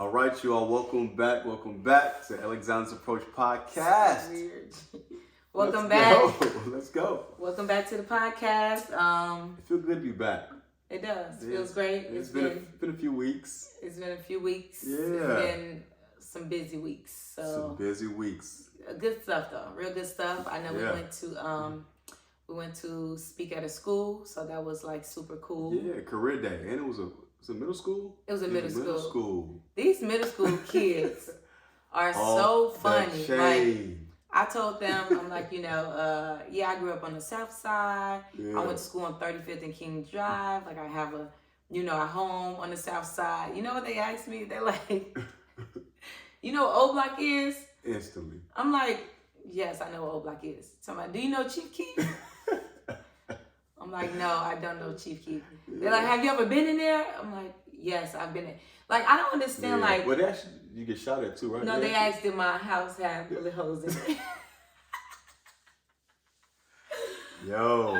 All right, you all, welcome back to Alexander's Approach Podcast. So weird. Welcome back. Let's go. Welcome back to the podcast. It feels good to be back. It does. It feels great. It's been a few weeks. It's been a few weeks. Yeah. It's been some busy weeks. Some busy weeks. Good stuff though. Real good stuff. I know we went to speak at a school, so that was like super cool. Yeah, career day. And it was a middle school? It was a middle Middle school. These middle school kids are so funny. Like, I told them, I'm like, I grew up on the south side. Yeah. I went to school on 35th and King Drive. Like, I have a home on the south side. You know what they asked me? They're like, you know what O Block is? Instantly. I'm like, yes, I know what O Block is. Somebody, do you know Chief Keef? I'm like, no, I don't know Chief Keef. They're like, have you ever been in there? I'm like, yes, I've been in. Like, I don't understand, like. Well, actually, you get shot at too, right? No, they asked did my house have bullet holes in it. Yo.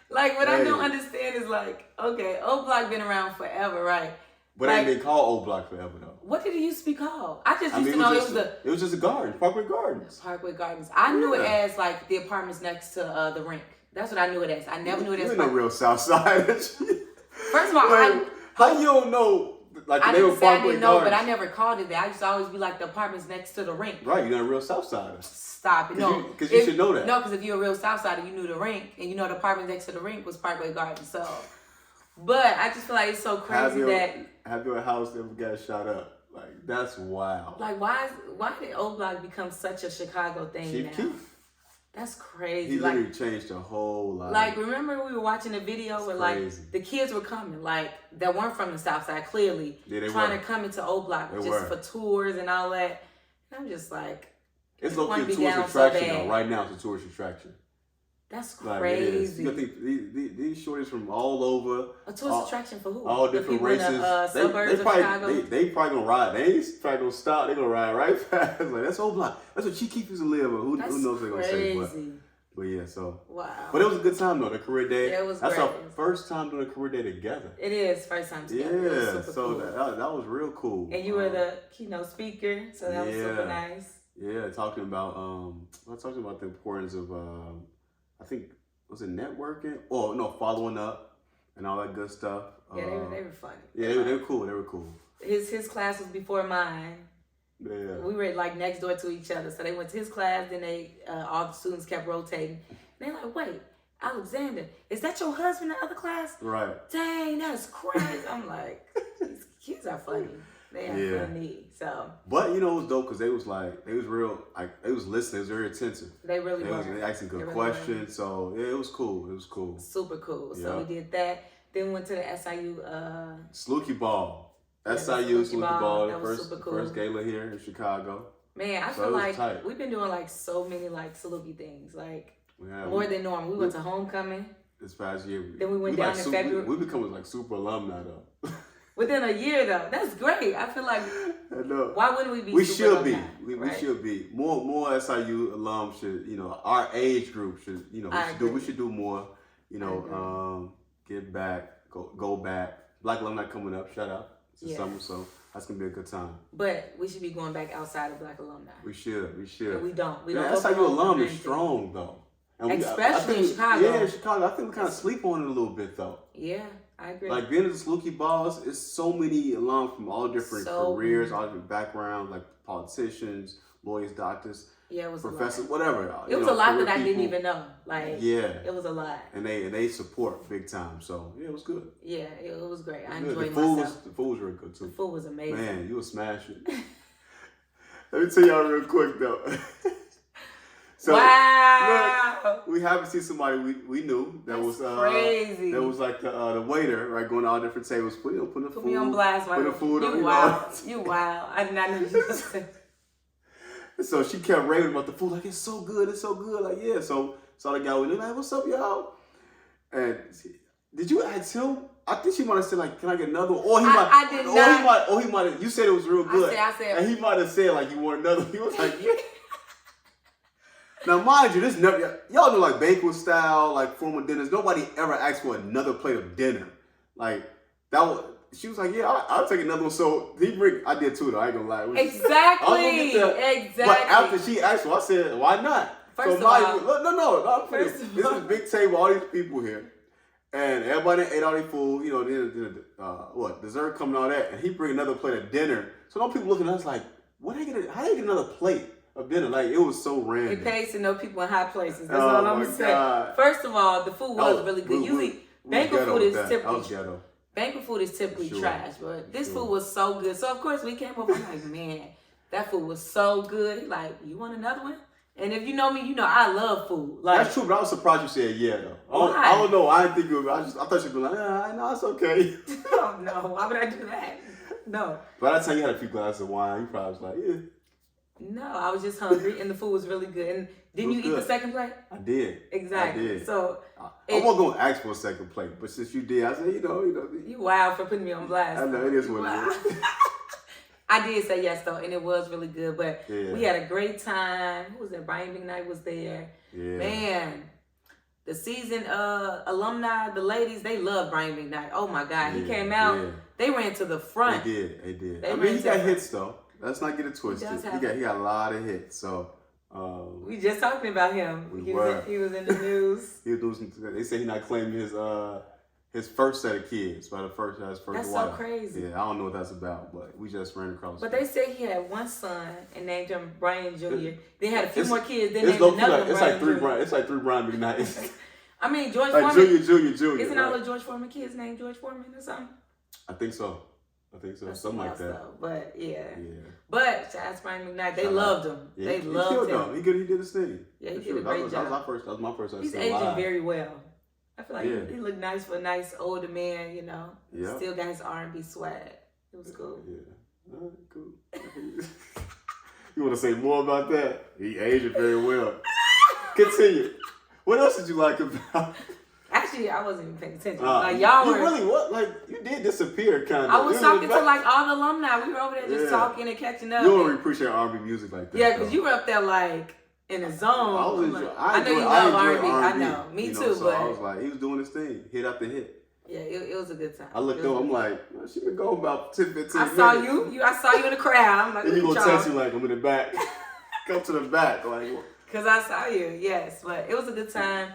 Like, what I don't understand is like, okay, O Block been around forever, right? But like, it ain't been called O Block forever, though. What did it used to be called? I just used to know it was just a garden, Parkway Gardens. Parkway Gardens. I knew it as like the apartments next to the rink. That's what I knew it as. I never knew it as. You're no real South Side. First of all, how you don't know? Like I they were didn't say I didn't know, Gardens. but I never called it that. I used to always be like the apartments next to the rink. Right, you're not a real South Sider. Stop it. No, because you should know that. No, because if you're a real South Sider, you knew the rink, and you know the apartment next to the rink was Parkway Gardens. So, but I just feel like it's so crazy have your house ever got shot up? Like that's wild. Like why did O Block become such a Chicago thing Chief now? Keef. That's crazy. He literally changed the whole life. Like, remember we were watching a video where like the kids were coming, like that weren't from the South Side, clearly trying to come into O Block for tours and all that. And I'm just like, it's low-key a tourist attraction though. Right now, it's a tourist attraction. That's crazy. You think these shorties from all over. A tourist attraction for who? All different races. In the, suburbs of Chicago. They probably gonna ride. They ain't probably gonna stop. They gonna ride right fast. Like that's O Block. That's what Chief Keef used to live. Who knows what they're gonna say? But yeah, so. Wow. But it was a good time though. The career day. Yeah, it was That's great. our first time doing a career day together. It is first time together. Yeah. So cool. that was real cool. And you were the keynote speaker, so that was super nice. Yeah, talking about the importance of I think. Was it networking? Oh no, following up and all that good stuff. Yeah, they were funny. Yeah, they were cool. They were cool. His class was before mine. Yeah. We were like next door to each other, so they went to his class. Then all the students kept rotating. And they're like, "Wait, Alexander, is that your husband in the other class?" Right. Dang, that's crazy. I'm like, these kids are funny. They are funny. So. But it was dope because they was real, like they was listening. They was very attentive. They really were. They asking good questions. So yeah, it was cool. It was cool. Super cool. So we did that. Then we went to the SIU. Slookie Ball. SIU Slookie Ball. That was super cool. First gala here in Chicago. Man, I feel like we've been doing like so many like Slookie things, like more than normal. We went to homecoming this past year. Then we went down in February. We become like super alumni though. Within a year though, that's great. I feel like why wouldn't we be? We should be. We should be. More SIU alums should. Our age group should. We should do more. Get back. Go back. Black alumni coming up. Shout out. It's summer, so that's gonna be a good time. But we should be going back outside of Black alumni. We should. But we don't. SIU alum is strong though. And especially in Chicago. Yeah, in Chicago. I think we kind of sleep on it a little bit though. Yeah, I agree. Like being at the Slookie Balls, it's so many alums from all different careers, all different backgrounds, like politicians, lawyers, doctors, it was professors, whatever. It was a lot that I didn't even know. Like it was a lot. And they support big time. So it was good. Yeah, it was great. I enjoyed myself. The food was really good too. The food was amazing. Man, you were smashing. Let me tell y'all real quick though. So, wow! Look, we haven't seen somebody we knew that was crazy. That was like the waiter, right, going to all different tables, putting the food. Me on blast, put the food on. You wow! I did not know you said. So she kept raving about the food, like it's so good, like yeah. So the guy was like, "What's up, y'all?" And did you ask him? I think she might have said like, "Can I get another?" Or he might. I did not. Or he might have. You said it was real good. I said. And he might have said like, "You want another?" He was like, "Yeah." Now, mind you, this never, y'all know like banquet style, like formal dinners. Nobody ever asked for another plate of dinner. Like, that was, she was like, yeah, I'll take another one. So I did too though. I ain't gonna lie. Exactly. Exactly. But after she asked me, I said, why not? First so of all, no. First of This all, is a big table, all these people here. And everybody ate all their food, you know, then dessert coming, all that. And he bring another plate of dinner. So no people looking at us like, how they get another plate of dinner? Like, it was so random. It pays to know people in high places. That's all I'm saying. First of all, the food was really good. Usually, banquet food is typically banquet food is typically trash, but this food was so good. So of course we came up and like, man, that food was so good. Like, you want another one? And if you know me, you know I love food. Like, that's true, but I was surprised you said yeah though. Why? I don't know. I didn't think you would. I thought you'd be like, no, it's okay. Oh no, why would I do that? No. But I tell you had a few glasses of wine. You probably was like, yeah. No, I was just hungry, and the food was really good. And didn't you eat the second plate? I did. Exactly. I did. So I wasn't gonna ask for a second plate, but since you did, I said, you know. You wild for putting me on blast. I know it is what it is. I did say yes though, and it was really good. But yeah. We had a great time. Who was there? Brian McKnight was there. Yeah. Man, the season alumni, the ladies, they love Brian McKnight. Oh my God, he came out. Yeah. They ran to the front. They did. I mean, he got hits though. Let's not get it twisted. He got a lot of hits. So we just talking about him. He was in the news. They say he's not claiming his first set of kids by his first That's wife. So crazy. Yeah, I don't know what that's about, but we just ran across. But they said he had one son and named him Brian Jr. Then had a few more kids. Then named another one. It's like three Brian McKnights. I mean, George like Foreman. Junior. Isn't all the George Foreman kids named George Foreman or something? I think so. Something like that. Though. But yeah. But to ask Brian McKnight, they loved him. Yeah, they loved him. He did his thing. Yeah, he did a great job. That was my first. He's aging very well. I feel like he looked nice for a nice older man, you know. Yeah. Still got his R&B swag. It was cool. Yeah. Cool. You want to say more about that? He aged very well. Continue. What else did you like about? Actually, I wasn't even paying attention. Like y'all were. You really what? Like you did disappear, kind of. I was talking to like all the alumni. We were over there just talking and catching up. You don't really appreciate R&B music like that. Yeah, because you were up there like in the zone. I know you love R&B. I know. Me too. So but I was like, he was doing his thing, hit after hit. Yeah, it was a good time. I looked over. I'm like, well, she been going about 10, 15 minutes. I saw you in the crowd. I'm like, and you gonna text you like, I'm in the back. Come to the back, like. Because I saw you, yes. But it was a good time.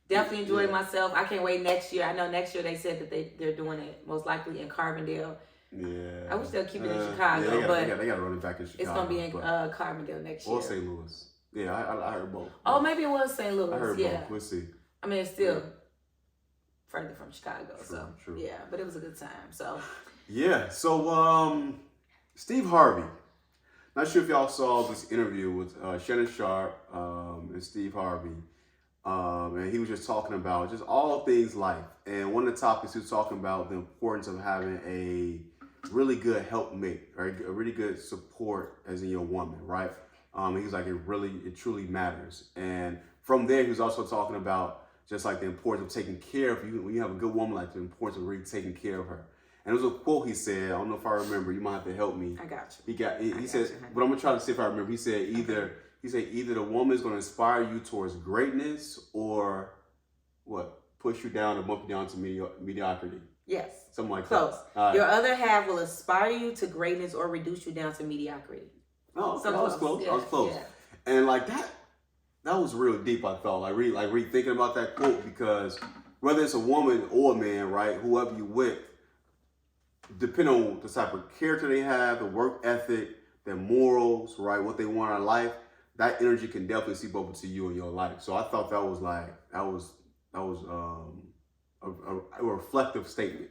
Definitely enjoyed myself. I can't wait next year. I know next year they said that they're doing it most likely in Carbondale. Yeah. I wish they'll keep it in Chicago, but they got to run it back in Chicago. It's gonna be in Carbondale next year. Or St. Louis. Yeah, I heard both. Oh, maybe it was St. Louis. I heard both. We'll see. I mean, it's still further from Chicago, true. Yeah, but it was a good time. So yeah. So Steve Harvey. Not sure if y'all saw this interview with Shannon Sharp and Steve Harvey. And he was just talking about just all things life. And one of the topics he was talking about the importance of having a really good helpmate, right? A really good support as in your woman, right? He was like, it truly matters. And from there, he was also talking about just like the importance of taking care of you. When you have a good woman, like the importance of really taking care of her. And it was a quote he said, I don't know if I remember, you might have to help me. I got you. He said, but I'm gonna try to see if I remember. He said either the woman is going to inspire you towards greatness or push you down or bump you down to mediocrity. Yes. Something like Close. that. Close. Your other half will inspire you to greatness or reduce you down to mediocrity. Oh, okay. I was close. Yeah. I was close. Yeah. And like that was real deep, I thought. Like really thinking about that quote, because whether it's a woman or a man, right, whoever you with, depending on the type of character they have, the work ethic, their morals, right, what they want out of life, that energy can definitely seep over to you in your life. So I thought that was a reflective statement.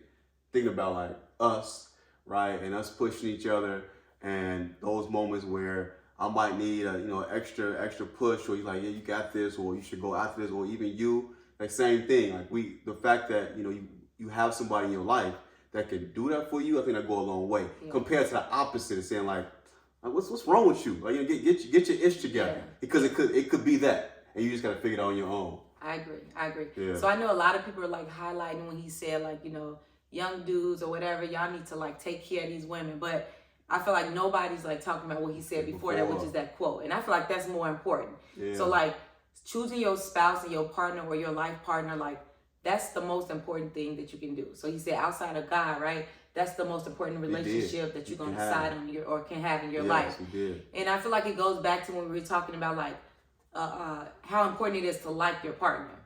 Thinking about like us, right, and us pushing each other, and those moments where I might need a extra push, or you're like, yeah, you got this, or you should go after this, or even you, like same thing. Like the fact that you have somebody in your life that can do that for you, I think that go a long way. Yeah. Compared to the opposite of saying like what's wrong with you? Like, get your ish together, because it could be that, and you just gotta figure it out on your own. I agree. Yeah. So I know a lot of people are like highlighting when he said like young dudes or whatever, y'all need to like take care of these women, but I feel like nobody's like talking about what he said before that, which is that quote, and I feel like that's more important. Yeah. So like choosing your spouse and your partner or your life partner, like that's the most important thing that you can do. So he said outside of God, right? that's the most important relationship that you're going to decide on or can have in your yes, life. He did. And I feel like it goes back to when we were talking about like how important it is to like your partner,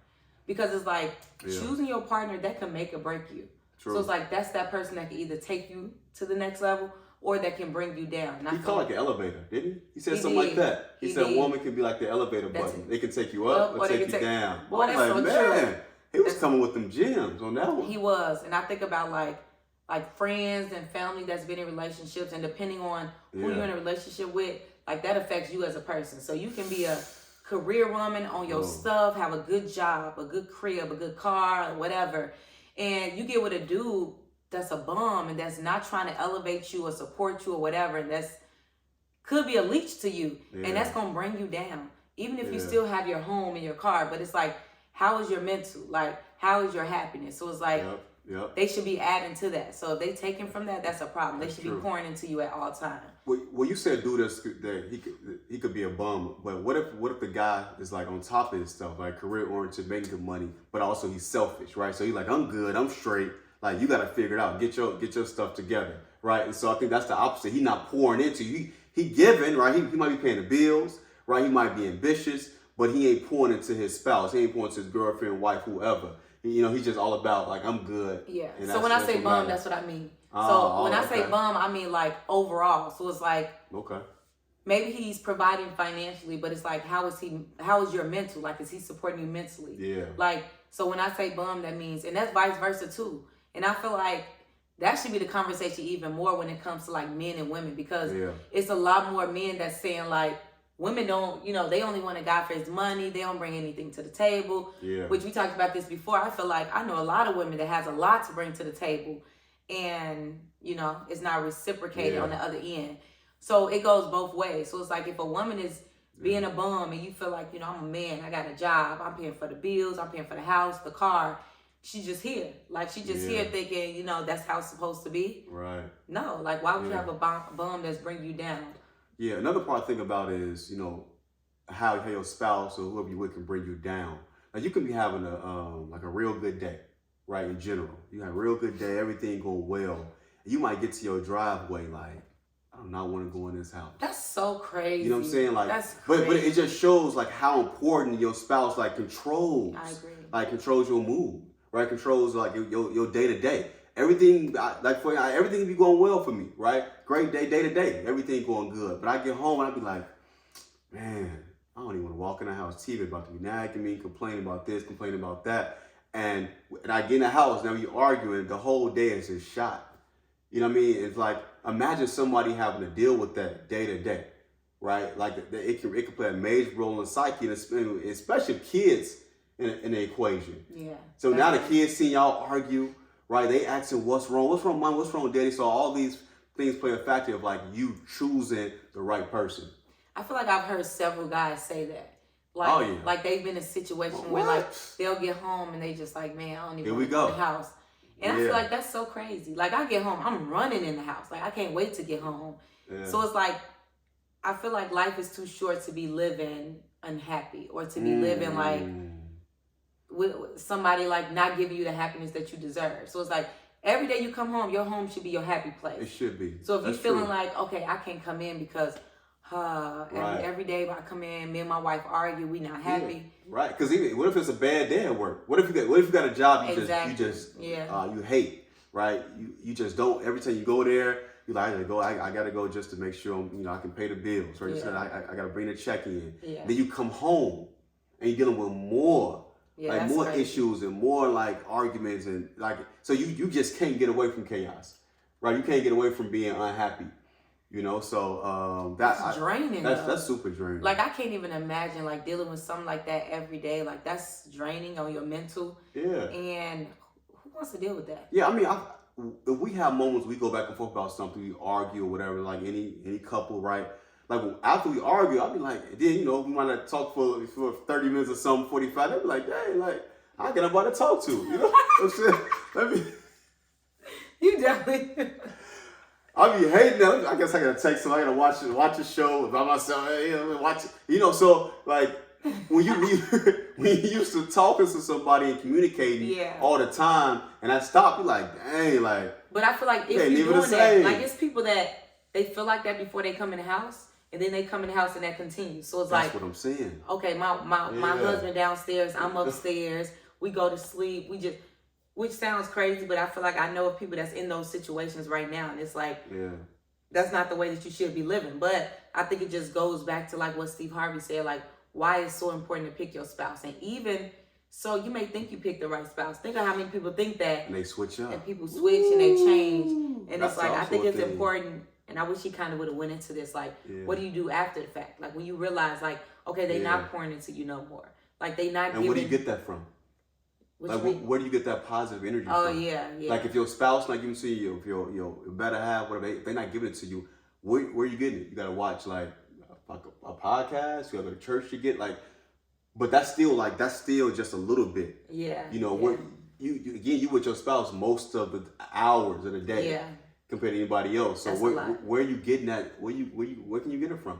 because it's like choosing your partner that can make or break you. True. So it's like that's that person that can either take you to the next level or that can bring you down. And he called like an elevator, didn't he? He said something like that. He said a woman can be like the elevator button. They can take you up or take you down. Boy, that's so true. He was coming with them gems on that one. He was. And I think about like friends and family that's been in relationships, and depending on who you're in a relationship with, like that affects you as a person. So you can be a career woman on your stuff, have a good job, a good crib, a good car, or whatever, and you get with a dude that's a bum and that's not trying to elevate you or support you or whatever, and that's could be a leech to you, and that's gonna bring you down, even if you still have your home and your car. But it's like, how is your mental? Like, how is your happiness? So it's like they should be adding to that. So if they taking from that, that's a problem. They should be pouring into you at all times. Well, you said dude that he could be a bum, but what if the guy is like on top of his stuff, like career oriented, making good money, but also he's selfish, right? So he's like, I'm good, I'm straight. Like, you got to figure it out, get your stuff together, right? And so I think that's the opposite. He's not pouring into you. He giving, right? He might be paying the bills, right? He might be ambitious, but he ain't pouring into his spouse. He ain't pouring into his girlfriend, wife, whoever. He's just all about like, I'm good. Yeah. So when I say bum, that's what I mean. So when I say bum, I mean like overall. So it's like, maybe he's providing financially, but it's like, how is your mental? Like, is he supporting you mentally? Yeah. Like, so when I say bum, that means, and that's vice versa too. And I feel like that should be the conversation even more when it comes to like men and women, because it's a lot more men that's saying like, women don't, they only want a guy for his money. They don't bring anything to the table, which we talked about this before. I feel like I know a lot of women that has a lot to bring to the table, and, it's not reciprocated on the other end. So it goes both ways. So it's like, if a woman is being a bum and you feel like, I'm a man, I got a job, I'm paying for the bills, I'm paying for the house, the car, she's just here. Like, she's just here thinking, that's how it's supposed to be. Right. No, like, why would you have a bum that's bringing you down? Yeah, another part I think about is, how your spouse or whoever you with can bring you down. Like, you can be having a real good day, right, in general. You have a real good day, everything going well. And you might get to your driveway like, I do not want to go in this house. That's so crazy. You know what I'm saying? Like, that's crazy. But it just shows like how important your spouse like controls. I agree. Like, controls your mood, right? Controls like your day to day. Everything everything be going well for me, right? Great day to day, everything going good. But I get home and I be like, man, I don't even want to walk in the house. TV about to be nagging me, complaining about this, complaining about that. And I get in the house, now you arguing, the whole day is just shot. You know what I mean? It's like, imagine somebody having to deal with that day to day, right? Like, it can play a major role in psyche, especially kids in the equation. Yeah. So now the kids see y'all argue, right? They asking, what's wrong? What's wrong, Mom? What's wrong, Daddy? So all these things play a factor of like you choosing the right person. I feel like I've heard several guys say that. Like, like they've been in a situation where like they'll get home and they just like, man, I don't even want to go to the house. And I feel like that's so crazy. Like, I get home, I'm running in the house. Like, I can't wait to get home. Yeah. So it's like, I feel like life is too short to be living unhappy or to be living like with somebody like not giving you the happiness that you deserve. So it's like, every day you come home, your home should be your happy place. It should be. So if you're feeling like, okay, I can't come in because every day I come in, me and my wife argue, we not happy. Yeah. Right, because what if it's a bad day at work? What if you got a job you hate, right? You just don't. Every time you go there, you like, I gotta go just to make sure I can pay the bills, right? You said I gotta bring the check in. Yeah. Then you come home and you're dealing with more issues and more like arguments and like, so you just can't get away from chaos, right? You can't get away from being unhappy. So that's draining. That's super draining. Like, I can't even imagine like dealing with something like that every day. Like, that's draining on your mental. Yeah. And who wants to deal with that? Yeah, I mean, if we have moments we go back and forth about something, we argue or whatever, like any couple, right? Like, after we argue, I'll be like, then we might not talk for 30 minutes or something, 45. They'll be like, hey, like, I got nobody to talk to. You know what I'm saying? You definitely. I be hating that. I guess I gotta text them. I gotta watch a show by myself. Watch it. So like, when when you used to talking to somebody and communicating all the time, and I stop, you're like, dang, like. But I feel like if you're doing that, like it's people that they feel like that before they come in the house, and then they come in the house and that continues. So it's that's like, what I'm saying. Okay, my husband downstairs, I'm upstairs. We go to sleep. Which sounds crazy, but I feel like I know of people that's in those situations right now, and it's like, that's not the way that you should be living. But I think it just goes back to like what Steve Harvey said, like why it's so important to pick your spouse. And even so, you may think you picked the right spouse. Think of how many people think that, and they switch up, and people switch and they change, and that's it's like I think it's important. And I wish he kind of would have went into this, like, what do you do after the fact? Like when you realize, like, okay, they're not pouring into you no more. Like they not. And where do you get that from? Like where do you get that positive energy from? Oh yeah. Like if your spouse not giving it to you, if your better half, whatever, if they're not giving it to you, where are you getting it? You gotta watch like a podcast. You gotta go to church to get like, but that's still just a little bit. Yeah. You know what you with your spouse most of the hours of the day. Yeah. Compared to anybody else. So where are you getting that? Where can you get it from?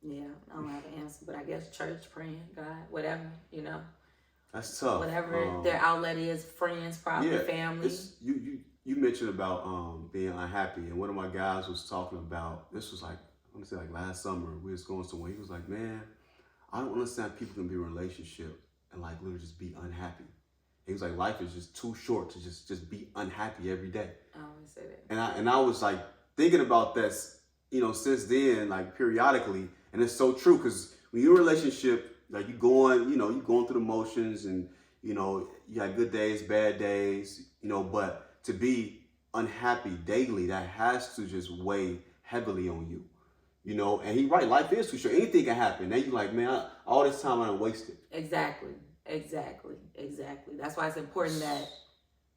Yeah, I don't have an answer, but I guess church, praying, God, whatever, you know. That's tough. Whatever their outlet is, friends, probably family. You mentioned about being unhappy, and one of my guys was talking about, this was like, I'm gonna say like last summer, we was going somewhere. He was like, man, I don't understand people can be in a relationship and like literally just be unhappy. He was like, life is just too short to just be unhappy every day. I always say that. And I was like thinking about this, you know, since then, like periodically, and it's so true because when you're in a relationship, like you're going through the motions, and you know you have good days, bad days, you know, but to be unhappy daily, that has to just weigh heavily on you, you know. And he's right, life is too short. Anything can happen. Then you're like, man, all this time I done wasted. Exactly. That's why it's important that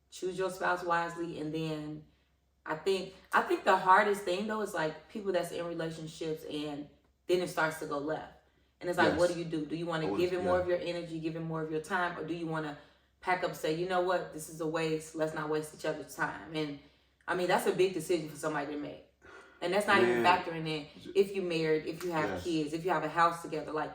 choose your spouse wisely. And then I think the hardest thing though is like people that's in relationships and then it starts to go left. And it's like, what do? Do you want to give him more of your energy, give him more of your time, or do you want to pack up and say, you know what, this is a waste, let's not waste each other's time? And I mean, that's a big decision for somebody to make. And that's not even factoring in if you're married, if you have kids, if you have a house together. Like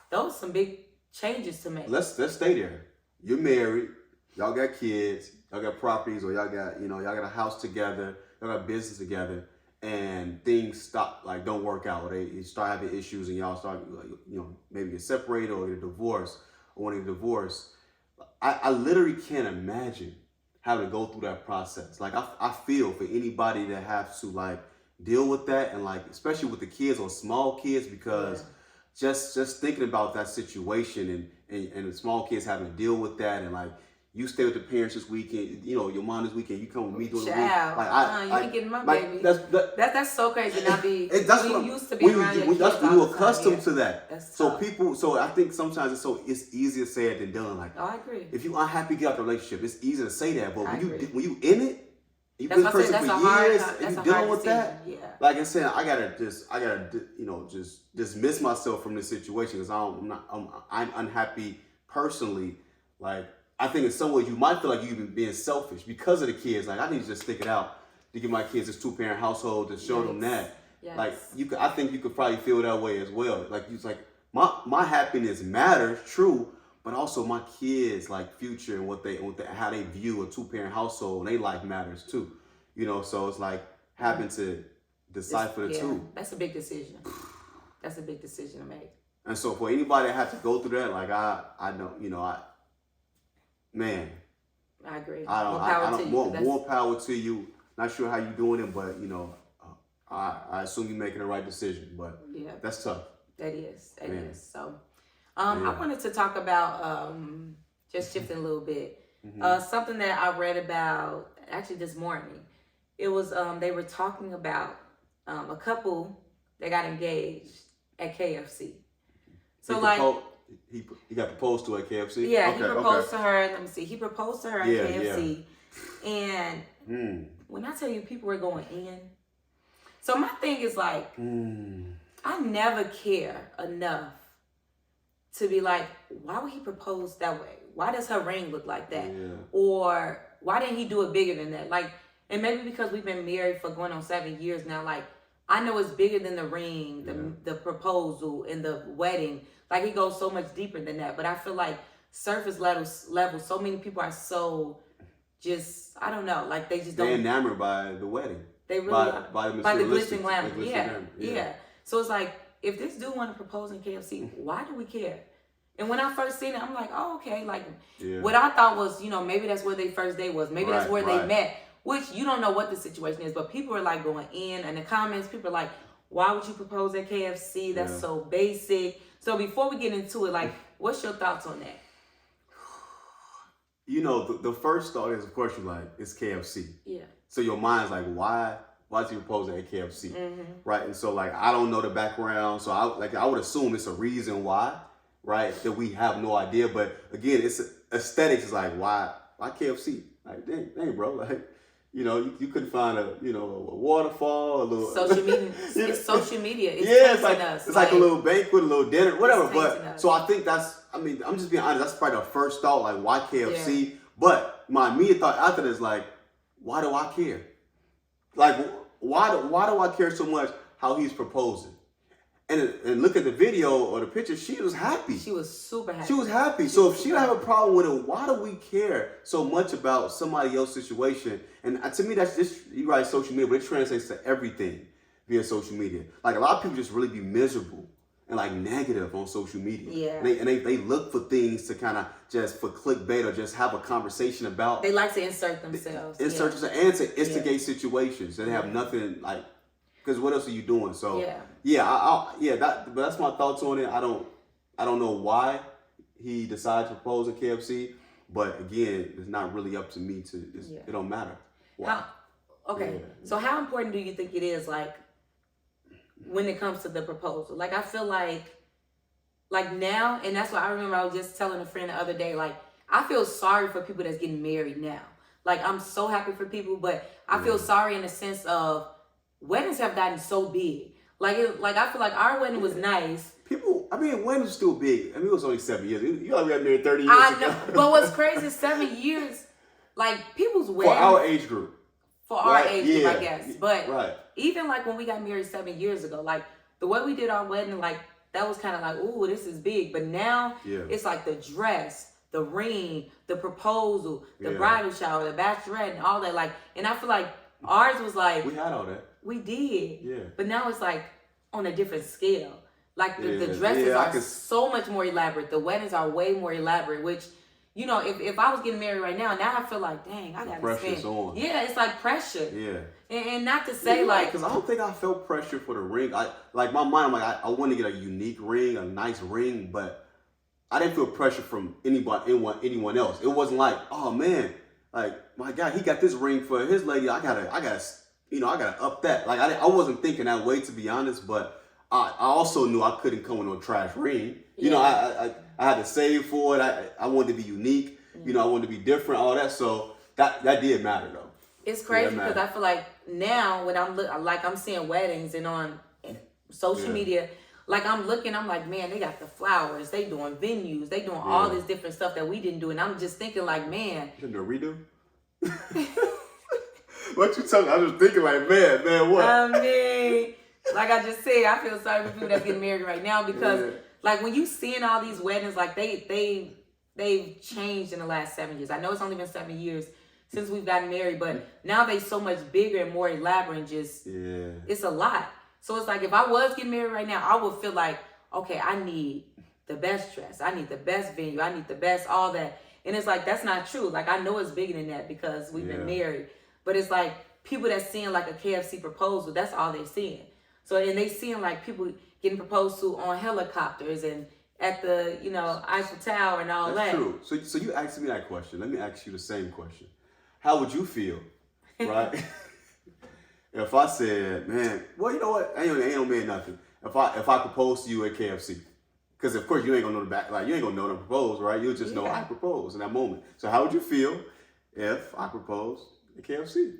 those are some big changes to make. Let's stay there. You're married, y'all got kids, y'all got properties, or y'all got a house together, y'all got business together, and things stop, like don't work out, or you start having issues, and y'all start, like, you know, maybe get separated or get divorced, or wanting a divorce. I literally can't imagine having to go through that process. Like I feel for anybody that has to like deal with that, and like especially with the kids or small kids, because just thinking about that situation and the small kids having to deal with that, and like you stay with the parents this weekend, you know, your mom this weekend, you come with me during the week. Like you ain't getting my baby. That's so crazy. Not be used to be around your kids. We're accustomed to that. That's tough. So I think sometimes it's easier said than done. Like, I agree. If you're unhappy, get out the relationship. It's easy to say that, but when you in it, you've been person for years, and you dealing with that. Yeah. Like I said, I gotta just dismiss myself from this situation because I'm unhappy personally. Like, I think in some ways you might feel like you've been being selfish because of the kids. Like, I need to just stick it out to give my kids this 2-parent household, to show them that. Yes. Like, I think you could probably feel that way as well. Like, it's like my happiness matters, true, but also my kids' like future and how they view a 2-parent household and their life matters too. You know, so it's like having to decipher the two. That's a big decision. That's a big decision to make. And so for anybody that has to go through that, like I don't, you know, man, I agree. More power to you. Not sure how you're doing it, but you know, I assume you're making the right decision. But that's tough. That is. So, I wanted to talk about just shifting a little bit. Something that I read about actually this morning. It was they were talking about a couple that got engaged at KFC. So he got proposed to at KFC? Yeah, he proposed to her. Let me see. He proposed to her at KFC. Yeah. And when I tell you people were going in. So my thing is like, I never care enough to be like, why would he propose that way? Why does her ring look like that? Yeah. Or why didn't he do it bigger than that? Like, and maybe because we've been married for going on 7 years now, like, I know it's bigger than the ring, the proposal, and the wedding. Like he goes so much deeper than that. But I feel like surface level, so many people are so just, I don't know, like they just don't. They're enamored by the wedding. They really are. By the glitz and glamour. glamour. Yeah. So it's like, if this dude want to propose in KFC, why do we care? And when I first seen it, I'm like, oh, okay. Like, what I thought was, maybe that's where their first date was. Maybe that's where they met. Which, you don't know what the situation is. But people are, like, going in the comments. People are like, why would you propose at KFC? That's so basic. So before we get into it, like, what's your thoughts on that? The first thought is, of course, you're like, it's KFC. Yeah. So your mind's like, why is he proposing at KFC? Mm-hmm. Right? And so, like, I don't know the background. So, I would assume it's a reason why, right? That we have no idea. But, again, it's aesthetics is like, why KFC? Like, dang, bro. Like, you couldn't find a waterfall, a little... Social media. It's social media. It's like a little banquet, a little dinner, whatever. But, so I think I'm just being honest, that's probably the first thought, like, why KFC? Yeah. But my immediate thought after this is like, why do I care? Like, why do I care so much how he's proposing? And look at the video or the picture, she was happy. She was super happy. She was happy. So if she don't have a problem with it, why do we care so much about somebody else's situation? And to me, that's just, you write social media, but it translates to everything via social media. Like, a lot of people just really be miserable and, like, negative on social media. Yeah. And they look for things to kind of just for clickbait or just have a conversation about. They like to insert themselves. And to instigate situations. And they have nothing, like, because what else are you doing? So but that's my thoughts on it. I don't know why he decided to propose at KFC, but again, it's not really up to me to. It don't matter. Why? So how important do you think it is, like, when it comes to the proposal? Like, I feel like now, and that's why I remember I was just telling a friend the other day, like, I feel sorry for people that's getting married now. Like, I'm so happy for people, but I feel sorry in the sense of weddings have gotten so big. Like I feel like our wedding was nice. Weddings was still big. It was only 7 years. You already got married 30 years I ago. know, but what's crazy is 7 years, like, people's weddings. For our age group. For our age group, I guess. But even, like, when we got married 7 years ago, like, the way we did our wedding, like, that was kind of like, ooh, this is big. But now, it's like the dress, the ring, the proposal, the bridal shower, the bachelorette, and all that. Like, and I feel like ours was like... We had all that. We did. Yeah. But now it's like on a different scale. Like the dresses are so much more elaborate. The weddings are way more elaborate, which, if I was getting married right now I feel like, dang, I got to spend. On. Yeah, it's like pressure. Yeah. And not to say because I don't think I felt pressure for the ring. My mind, I'm like, I want to get a unique ring, a nice ring, but I didn't feel pressure from anyone else. It wasn't like, oh man, like, my God, he got this ring for his lady. I gotta up that. Like, I wasn't thinking that way, to be honest, but I also knew I couldn't come with no trash ring. I had to save for it. I wanted to be unique. I wanted to be different, all that. So that did matter, though. It's crazy because I feel like now when I'm seeing weddings and on social media, like, I'm looking, I'm like, man, they got the flowers. They doing venues. They doing all this different stuff that we didn't do. And I'm just thinking, like, man. You do a redo? What you talking? I was thinking, like, man, what? I mean, like I just said, I feel sorry for people that's getting married right now because, like, when you seeing all these weddings, like, they've changed in the last 7 years. I know it's only been 7 years since we've gotten married, but now they so much bigger and more elaborate and just, it's a lot. So it's like, if I was getting married right now, I would feel like, okay, I need the best dress. I need the best venue. I need the best all that. And it's like, that's not true. Like, I know it's bigger than that because we've been married. But it's like, people that's seeing, like, a KFC proposal, that's all they're seeing. So, and they seeing, like, people getting proposed to on helicopters and at the, Eiffel Tower and all that. That's true. So you asked me that question. Let me ask you the same question. How would you feel, right? If I said, man, well, you know what? I ain't no man nothing. If I proposed to you at KFC. Because, of course, you ain't going to know the back. Like, you ain't going to know to propose, right? You'll just know I proposed in that moment. So how would you feel if I proposed at KFC?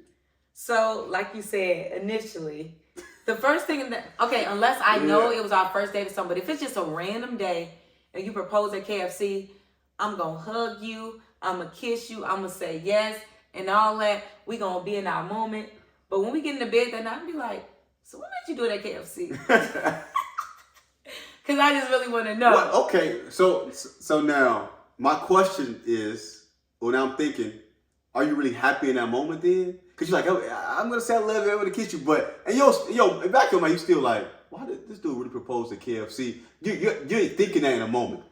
So, like you said, initially, the first thing unless I know it was our first date or something, but if it's just a random day and you propose at KFC, I'm going to hug you, I'm going to kiss you, I'm going to say yes, and all that. We going to be in our moment. But when we get in the bed that night, I'll be like, so what made you do it at KFC? Because I just really want to know. Well, okay, so now my question is, well, now I'm thinking, are you really happy in that moment then? Because you're like, oh, I'm gonna say I love you, I'm gonna kiss you, but and yo, back in my, you still like, why did this dude really propose to KFC? You ain't thinking that in a moment.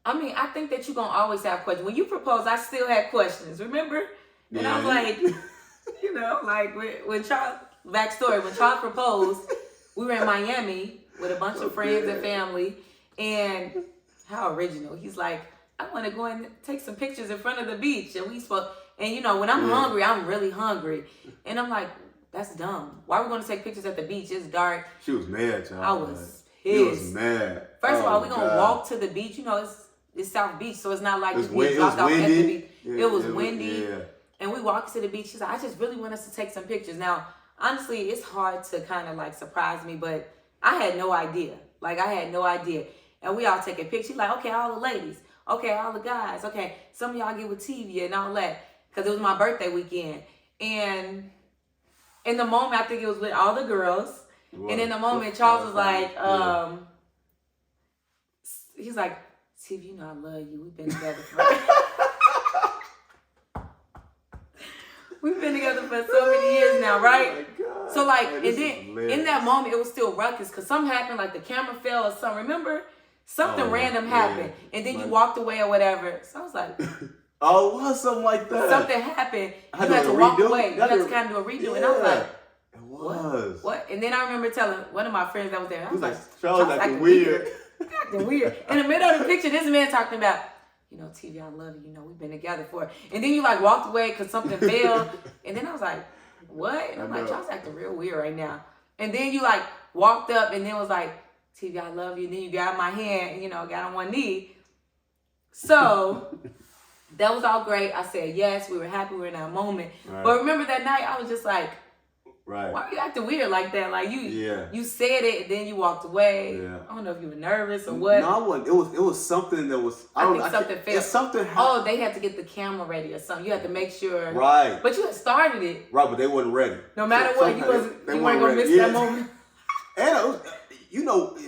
I mean, I think that you're gonna always have questions. When you proposed, I still had questions. Remember? And I was like, you know, like when Charles, backstory, when Charles proposed, we were in Miami with a bunch of friends and family, and how original. He's like, I want to go and take some pictures in front of the beach, and we spoke. And you know, when I'm hungry, I'm really hungry, and I'm like, that's dumb. Why are we going to take pictures at the beach? It's dark. She was mad, y'all. I was pissed. He was mad. First of all, we're gonna walk to the beach. You know, it's South Beach, so it's not like it we dropped off at the beach. Yeah, it was windy. Yeah. And we walked to the beach. She's like, I just really want us to take some pictures. Now, honestly, it's hard to kind of like surprise me, but I had no idea. Like, I had no idea. And we all take a picture. She's like, okay, all the ladies. Okay, all the guys. Okay, some of y'all get with TV and all that. Because it was my birthday weekend. And in the moment, I think it was with all the girls. And in the moment, Charles was like, he's like, Steve, you know I love you. We've been together for we've been together for so many years now, right? Oh, so like, and then in that moment, it was still ruckus because something happened, like the camera fell or something. Remember, something random happened, and then you walked away or whatever. So I was like, oh, it was something like that. something happened. You had to walk away. You had to kind of do a redo, and I was like, it was. What? And then I remember telling one of my friends that was there. I was like, Charles acting weird. Acting weird. In the middle of the picture, this man talking about, you know, TV, I love you. You know, we've been together for. And then you like walked away because something fell. And then I was like, what? And I'm like, Charles acting real weird right now. And then you like walked up and then was like, TV, I love you. And then you got my hand and, you know, got on one knee. So that was all great. I said yes. We were happy. We were in that moment. Right. But remember that night, I was just like, right. Why are you acting weird like that? Like you said it and then you walked away. Yeah. I don't know if you were nervous or what. No, I wasn't. It was something that was. I think something fell. Something happened. Oh, they had to get the camera ready or something. You had to make sure. Right. But you had started it. Right, but they wasn't ready. No matter what, you weren't gonna miss that moment. And you know,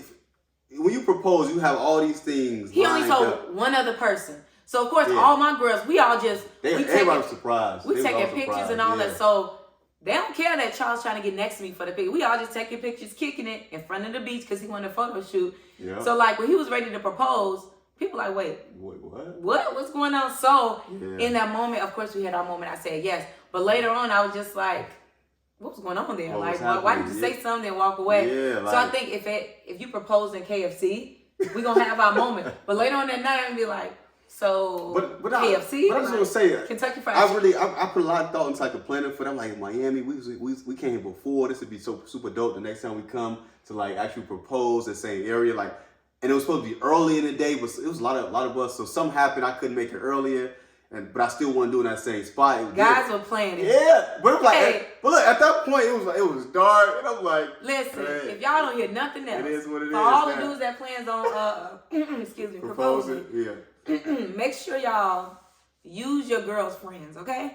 when you propose, you have all these things. He only told one other person. So of course, all my girls, we all just everybody was surprised. We taking pictures and all that. So. They don't care that Charles trying to get next to me for the picture. We all just taking pictures, kicking it in front of the beach because he wanted a photo shoot. Yep. So like when he was ready to propose, people like, wait, what? What's going on? So in that moment, of course, we had our moment. I said yes, but later on, I was just like, what was going on there? Like, why did you say something and walk away? Yeah, like, so I think if you propose in KFC, we gonna have our moment. But later on that night, I'm gonna be like. So KFC, I was gonna say Kentucky Fried. I put a lot of thought into like the planning for them. Like in Miami, we came here before. This would be so super dope. The next time we come to like actually propose the same area, like, and it was supposed to be early in the day, but it was a lot of us. So something happened. I couldn't make it earlier, but I still want to do it in that same spot. Guys were planning. Yeah, but it was like, but look, at that point it was dark, and I'm like, listen, if y'all don't hear nothing else, it is what it is. For all the dudes that plans on excuse me, proposing, make sure y'all use your girl's friends, okay?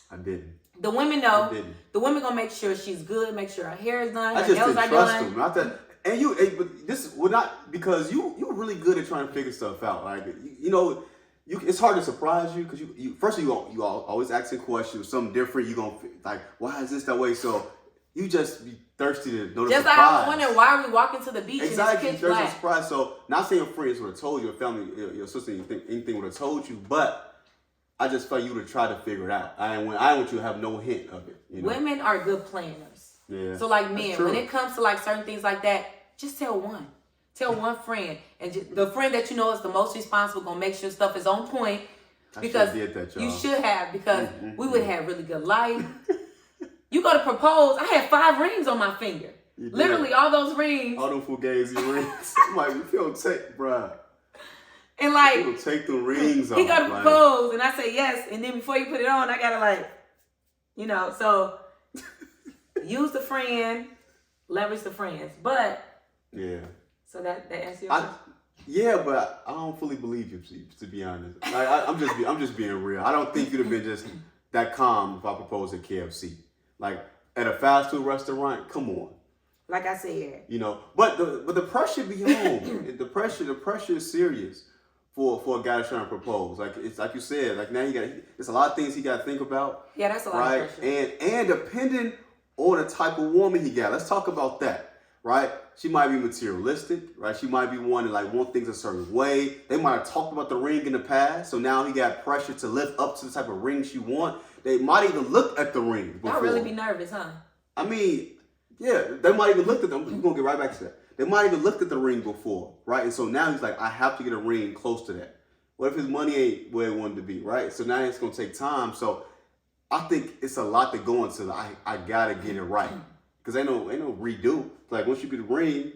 I didn't. The women know. The women gonna make sure she's good, make sure her hair is done, her I just nails didn't are trust done. them. Not that, but this would not because you're really good at trying to figure stuff out. Like you know, it's hard to surprise you because you always asking questions, something different. You gonna like, why is this that way? So you just be thirsty to know the just surprise. like I was wondering why are we walking to the beach exactly, and it's pitch black. Surprise. So not saying friends would have told you, or family, your sister, anything would have told you, but I just felt you would have tried to figure it out. I want you to have no hint of it. You know? Women are good planners. Yeah. So like men, when it comes to like certain things like that, just tell one. Tell one friend, and the friend that you know is the most responsible, gonna make sure stuff is on point. Because you should have, because we would have really good life. You go to propose, I had 5 rings on my finger. Literally, all those rings. All them fugazi rings. I'm like, if you don't take, bruh. And like, you don't take the rings off. He got to propose, and I say yes. And then before you put it on, I got to like, you know, so use the friend, leverage the friends. But, yeah. So that answers your question? Yeah, but I don't fully believe you, to be honest. I'm just being real. I don't think you'd have been just that calm if I proposed at KFC. Like, at a fast food restaurant, come on. Like I said. You know, but the pressure be on. the pressure is serious for a guy that's trying to propose. Like it's like you said, like now it's a lot of things he got to think about. Yeah, that's a lot of pressure. And depending on the type of woman he got, let's talk about that. Right? She might be materialistic, right? She might be one that want things a certain way. They might have talked about the ring in the past, so now he got pressure to live up to the type of ring she want. They might even look at the ring before. Y'all really be nervous, huh? I mean, yeah, they might even looked at them. We're gonna get right back to that. They might even looked at the ring before, right? And so now he's like, I have to get a ring close to that. What if his money ain't where it wanted to be, right? So now it's gonna take time. So I think it's a lot to go into. I gotta get it right. Because ain't no redo. Like once you get a ring,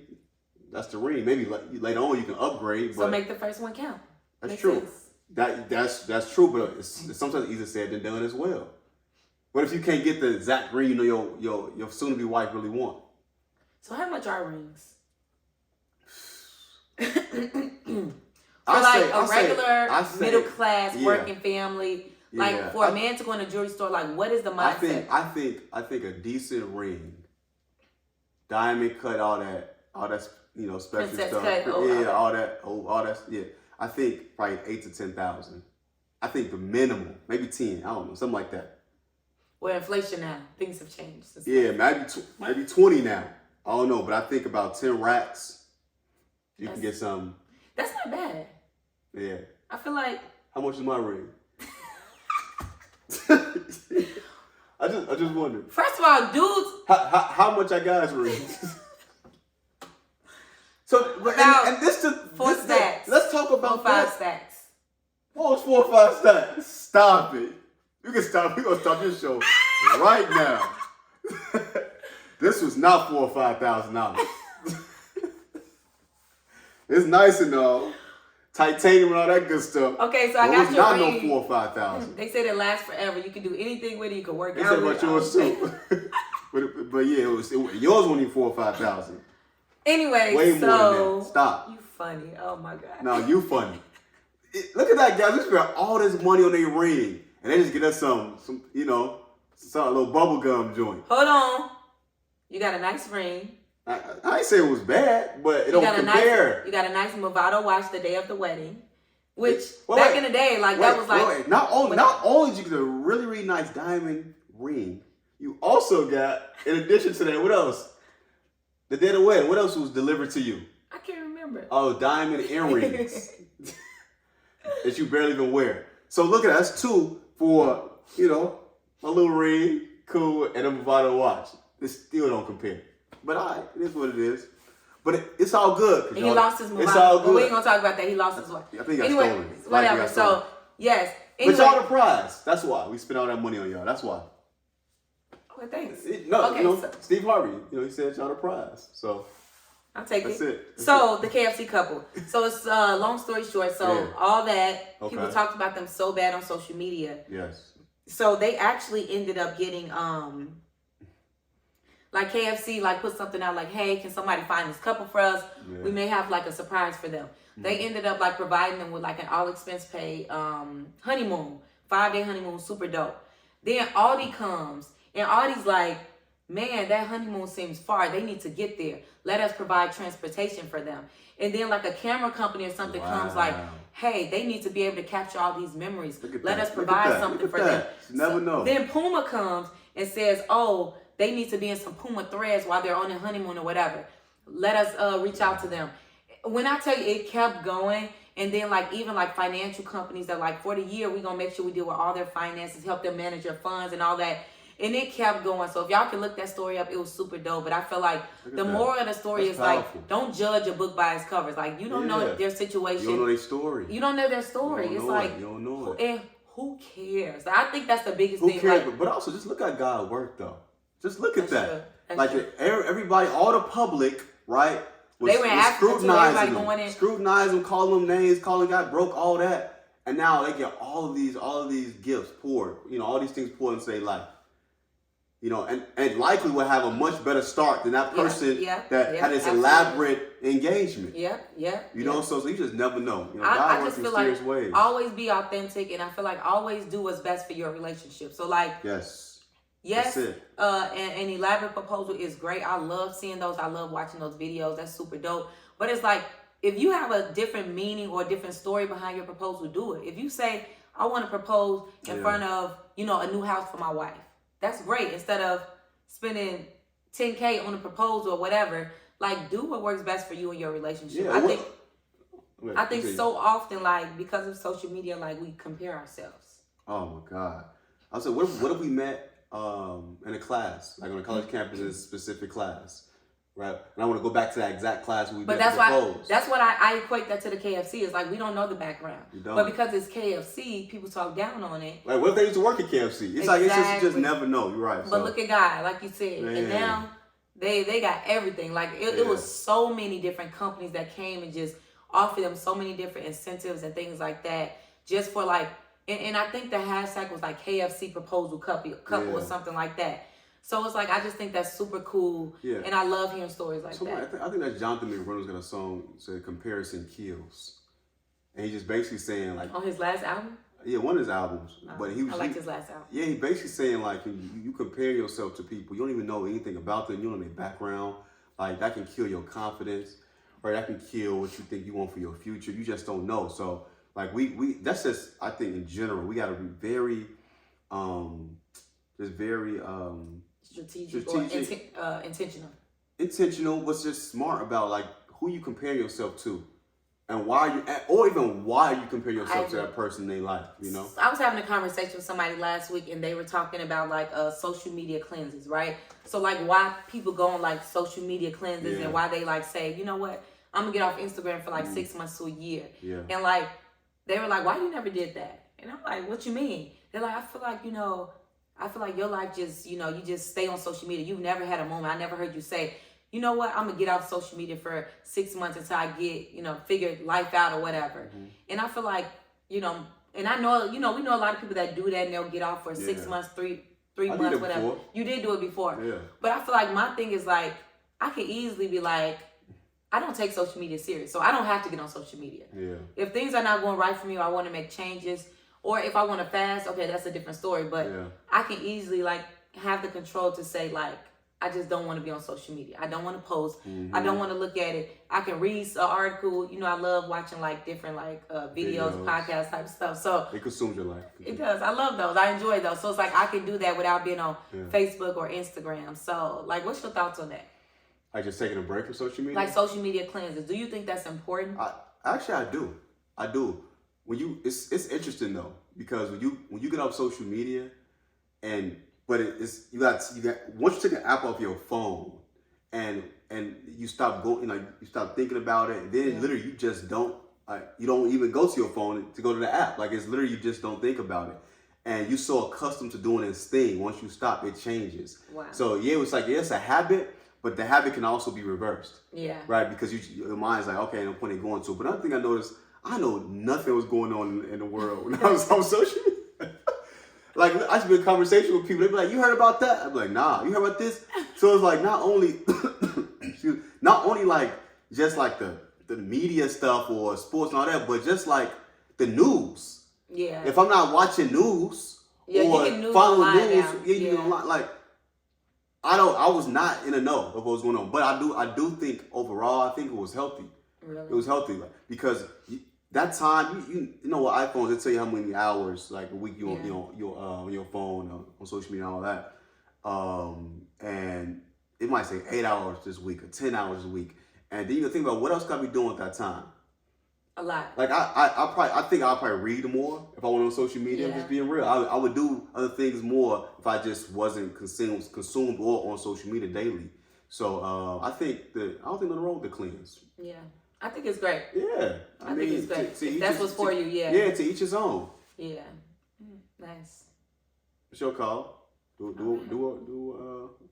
that's the ring. Maybe later on you can upgrade. But so make the first one count. That's Makes true. Sense. That's true, but it's sometimes easier said than done as well. What if you can't get the exact ring your soon to be wife really want? So how much are rings? For a regular middle class working family. Like for a man to go in a jewelry store, like what is the mindset? I think a decent ring, diamond cut, all that special Princess stuff. Cut, all that. Yeah, I think probably 8,000 to 10,000. I think the minimum, maybe 10. I don't know, something like that. Well, inflation now, things have changed. Yeah, maybe 20 now. I don't know, but I think about 10 racks. You can get some. That's not bad. Yeah. I feel like. How much is my ring? I just wondered. First of all, dudes. How much I got rings? So and this to 4 stacks. Let's talk about 4 or 5 stacks. Oh, it's 4 or 5 stacks. Stop it. You can stop. We're gonna stop this show right now. This was not $4,000 or $5,000. It's nice and all. Titanium and all that good stuff. Okay, so I got your ring. It's not no $4,000 or $5,000. They said it lasts forever. You can do anything with it. You can work they out with it. They said about yours too. but yeah, yours wasn't even $4,000 or $5,000. Anyway, way more than that. Stop. You funny. Oh my God. No, you funny. Look at that, guys. We spent all this money on their ring, and they just get us some little bubble gum joint. Hold on. You got a nice ring. I ain't say it was bad, but it don't compare. You got a nice Movado watch the day of the wedding, which back in the day, that was like. Not only did you get a really, really nice diamond ring, you also got, in addition to that, what else? The day of the wedding, what else was delivered to you? I can't remember. Oh, diamond earrings that you barely even wear. So look at that. That's 2 for, a little ring, cool, and a Movado watch. It still don't compare. But all right, it is what it is. But it's all good. And he lost his Movado. It's all good. But we ain't going to talk about that. He lost his watch. I think I stole it. Whatever. So, yes. Anyway. But y'all the prize. That's why. We spent all that money on y'all. That's why. Oh, thanks. Steve Harvey, he said y'all the prize. So. I'll take That's it. The KFC couple. So it's long story short. So all that, people talked about them so bad on social media. Yes. So they actually ended up getting, like KFC, put something out like, hey, can somebody find this couple for us? Yeah. We may have a surprise for them. Mm-hmm. They ended up providing them with an all expense paid honeymoon, 5-day honeymoon, super dope. Then Aldi comes and Aldi's like, man, that honeymoon seems far. They need to get there. Let us provide transportation for them. And then a camera company or something comes hey, they need to be able to capture all these memories. Let us provide something for them. You never know. Then Puma comes and says, oh, they need to be in some Puma threads while they're on their honeymoon or whatever. Let us reach out to them. When I tell you, it kept going. And then even financial companies that for the year, we're going to make sure we deal with all their finances, help them manage their funds and all that. And it kept going. So if y'all can look that story up, it was super dope. But I feel the moral of the story is powerful. Don't judge a book by its covers. You don't know their situation. You don't know their story. You don't know their story. You don't know it. And who cares? I think that's the biggest thing. Who cares? But also just look at God work though. Just look at that. Everybody, all the public, right? They were scrutinizing them, calling them names, calling God broke, all that. And now they get all of these gifts poured, all these things poured into their life. And likely will have a much better start than that person that had this elaborate engagement. So you just never know. God works in mysterious ways. Always be authentic, and I feel always do what's best for your relationship. So yes. Yes, That's it. an elaborate proposal is great. I love seeing those. I love watching those videos. That's super dope. But it's like, if you have a different meaning or a different story behind your proposal, do it. If you say, I want to propose in front of, a new house for my wife, that's great. Instead of spending $10K on a proposal or whatever, like, do what works best for you in your relationship. Yeah, I think so often, like, because of social media, like, we compare ourselves. Oh my God. I said, what if we met in a class, like on a college campus in a specific class, right? And I want to go back to that exact class we met. But that's what I equate that to the KFC. It's like, we don't know the background. You don't. But because it's KFC, people talk down on it. Like, what if they used to work at KFC? It's like, you just never know. You're right. But look at God, like you said. Man. And now they got everything. Like, it was so many different companies that came and just offered them so many different incentives and things like that, just for like, and I think the hashtag was like KFC proposal couple or something like that. So it's like, I just think that's super cool. Yeah. And I love hearing stories like that. I think that Jonathan McReynolds got a song said "Comparison Kills," and he's just basically saying, like, on his last album. Yeah, one of his albums. But I liked his last album. Yeah, he basically saying, like, you compare yourself to people, you don't even know anything about them, you don't know their background. Like, that can kill your confidence, or that can kill what you think you want for your future. You just don't know. So, like, we that's just, I think, in general, we got to be very, strategic. Or intentional. Intentional, but just smart about, like, who you compare yourself to. And why you compare yourself to that person in their life, you know? I was having a conversation with somebody last week, and they were talking about, like, social media cleanses, right? So, like, why people go on, like, social media cleanses and why they, like, say, you know what, I'm going to get off Instagram for, like, 6 months to a year. Yeah. And, like, they were like, why you never did that? And I'm like, what you mean? They're like, I feel like your life just, you just stay on social media. You've never had a moment. I never heard you say, you know what, I'm going to get off social media for 6 months until I get, figure life out or whatever. Mm-hmm. And I feel like, and I know, we know a lot of people that do that and they'll get off for 6 months, three months, whatever. Before. You did do it before. Yeah. But I feel like my thing is, like, I can easily be like, I don't take social media serious, so I don't have to get on social media. Yeah. If things are not going right for me, or I want to make changes, or if I want to fast, okay, that's a different story. But I can easily, like, have the control to say, like, I just don't want to be on social media. I don't want to post. Mm-hmm. I don't want to look at it. I can read an article. I love watching, like, different, like, videos, podcasts type of stuff. So it consumes your life. It does. I love those. I enjoy those. So it's like I can do that without being on Facebook or Instagram. So, like, what's your thoughts on that? Like, just taking a break from social media? Like, social media cleanses. Do you think that's important? Actually, I do. It's interesting though, because when you get off social media, but you got once you take an app off your phone and you stop going, you stop thinking about it, then literally you just don't, you don't even go to your phone to go to the app. Like, it's literally, you just don't think about it. And you're so accustomed to doing this thing, once you stop, it changes. Wow. So it was like, it's a habit, but the habit can also be reversed. Yeah. Right? Because your mind's like, okay, no point in going to it. But another thing I noticed, I know nothing was going on in the world when I was on social media. Like, I used to be in conversation with people, they'd be like, you heard about that? I'd be like, nah, you heard about this? So it's like, not only like, just like the media stuff or sports and all that, but just like the news. Yeah. If I'm not watching news or following news, like, I was not in the know of what was going on. But I do think overall, I think it was healthy. Really? It was healthy, like, because that time, you know what, iPhones, they tell you how many hours, like, a week you're on your phone, on social media and all that. And it might say 8 hours this week or 10 hours a week. And then you can think about what else could I be doing at that time? A lot. Like, I think I'll probably read more if I went on social media. I'm just being real. I would do other things more if I just wasn't consumed or on social media daily. So I don't think nothing wrong with the cleanse. Yeah. I think it's great. Yeah. I mean, think it's great. That's what's for you, yeah. Yeah, to each his own. Yeah. Nice. It's your call. Do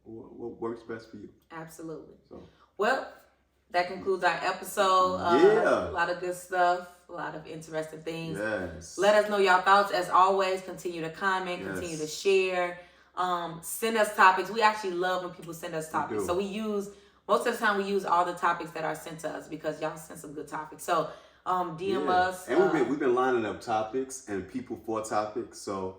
what works best for you. Absolutely. So. Well, that concludes our episode. A lot of good stuff. A lot of interesting things. Yes. Let us know y'all thoughts. As always, continue to comment. Continue to share. Send us topics. We actually love when people send us topics. So most of the time we use all the topics that are sent to us because y'all sent some good topics. So DM us. And we've been lining up topics and people for topics. So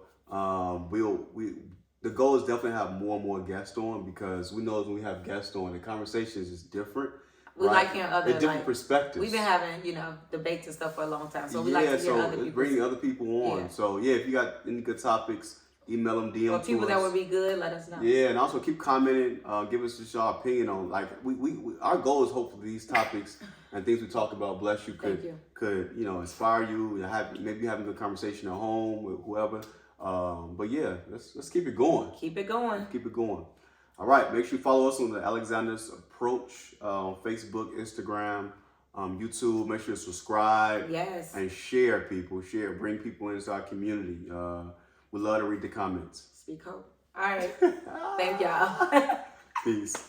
the goal is definitely have more and more guests on, because we know when we have guests on, the conversations is different. We like hearing other different perspectives. We've been having, debates and stuff for a long time, so we like to hear other people. Bringing other people on. Yeah. So if you got any good topics, email them, DM or to people us. that would be good, let us know. Yeah, and also keep commenting. Give us just your opinion on, like, we our goal is hopefully these topics and things we talk about, bless you, could inspire you, maybe having a good conversation at home with whoever. But yeah, let's keep it going. Keep it going. Keep it going. All right, make sure you follow us on the Alexander's Approach on Facebook, Instagram, YouTube. Make sure to subscribe. Yes. And share, people. Share. Bring people into our community. We love to read the comments. Speak hope. All right. Thank y'all. Peace.